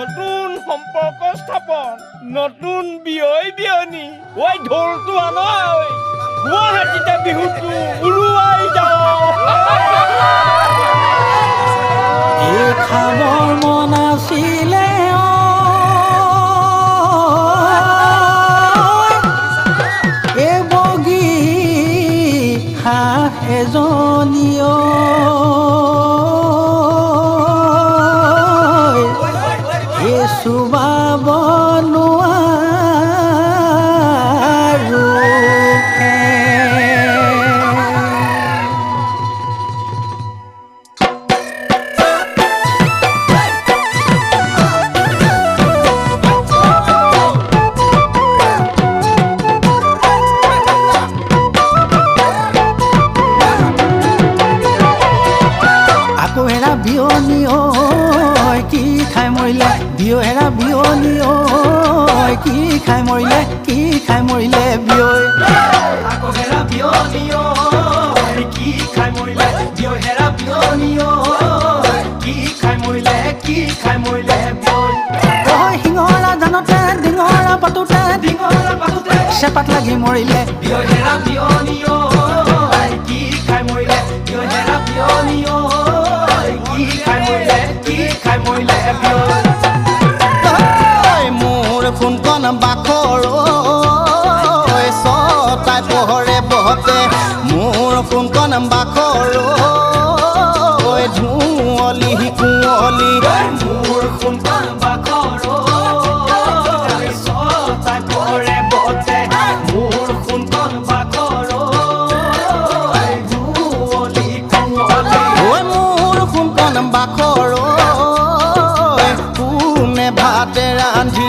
নতুন সম্পৰ্ক স্থাপন নতুন বিয়ৈ বিয়নী ঐ ঢোলটো আন গুৱাহাটীতে বিহুটো উৰুৱাই যাওঁ এই খাবৰ মন আছিলে এই বগী হাঁহ এজনীয় এই চুবাব নোৱাৰো বিয়নী ঐ কি খাই মৰিলে বিয়হেৰা বিয়নী ঐ কি খাই মৰিলে বিয়ৈ আকৌ হেৰা বিয়নী ঐ কি খাই মৰিলে বিয়হেৰা বিয়নী ঐ কি খাই মৰিলে বিয়ৈ ঐ শিঙৰা ধানতে ডিঙৰা পাতোতে চেপাত লাগি মৰিলে বিয়হেৰা বিয়নী ঐ কি খাই মৰিলে বিয়হেৰা বিয়নী ঐ কি খাই মৰিলে বিয়ৈ মোৰ কোনখন বাখৰ ছটাই পোহৰে বহতে মোৰ কোনখন বাখৰ ধুঁৱলি কুঁৱলি মোৰ কোনখন বাখৰ ছটাই পোহৰে বহতে মোৰ কোনখন বাখৰ ধুঁৱলি কুঁৱলি মোৰ কোনখন বাখৰ কোনে ভাতে ৰান্ধি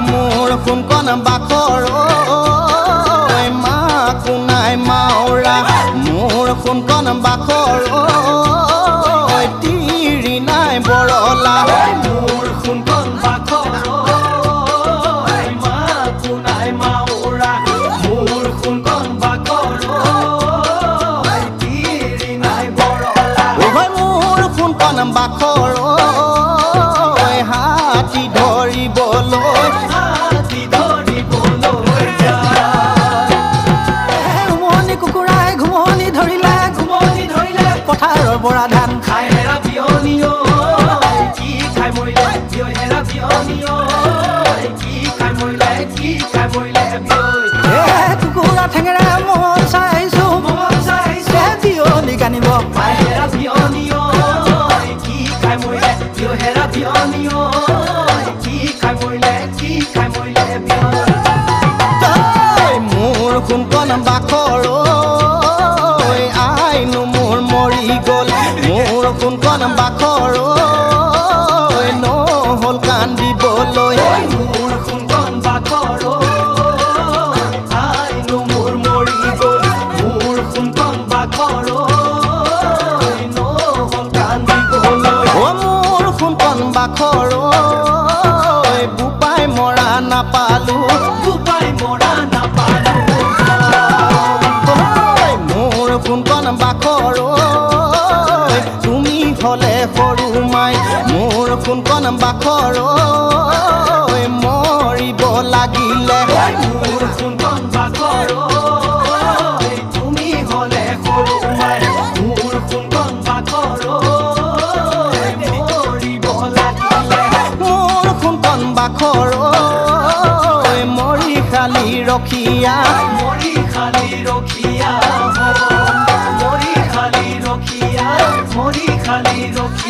মোৰ কোনখন বাখৰ মা কোনাই মাওৰা মোৰ কোনখন বাখৰ তিৰি নাই বৰলা মোৰ কোনখন বাখৰ মা কোনাই মাওৰা মোৰ কোনখন বাখৰ তিৰি নাই বৰলা মোৰ কোনখন বাখৰ হাতী ধৰিবলৈ উমনি কুকুৰাই ঘুমনি ধৰিলে পথাৰৰ বৰা ধান খাই হেৰা বিয়নী ঐ কি খাই মৰিলে বিয়হেৰা বিয়নী ঐ কি খাই মৰিলে বিয়ৈ কুকুৰা ঠেঙেৰা মন চাইছো বিয়নী কানিব খাই হেৰা বিয়নী ঐ কি খাই মৰিলে বিয়হেৰা বিয়নী ঐ কি খাই মৰিলে বিয়ৈ মোৰ কোনখন বাখৰ আইনো মোৰ মৰি গ'ল মোৰ কোনখন বাখৰ নহ'ল কান্দিবলৈ মোৰ কোনখন বাখৰ আইনো মোৰ মৰি গ'ল মোৰ কোনখন বাখৰ নহ'ল কান্দিবলৈ মোৰ কোনখন বাখৰ বোপাই মৰা নাপালো বোপাই মৰা নাপালো মোৰ কোনখন বাখৰ তুমি হ'লে সৰু মাই মোৰ কোনখন বাখৰ মৰিব লাগিলে মোৰ কোনখন বাখৰ তুমি হ'লে সৰু মাই মোৰ কোনখন বাখৰ মৰিব লাগিলে মোৰ কোনখন বাখৰ মৰি খালি ৰখিয়া মৰি খালি ৰখিয়া মৰি খালি ৰখিয়া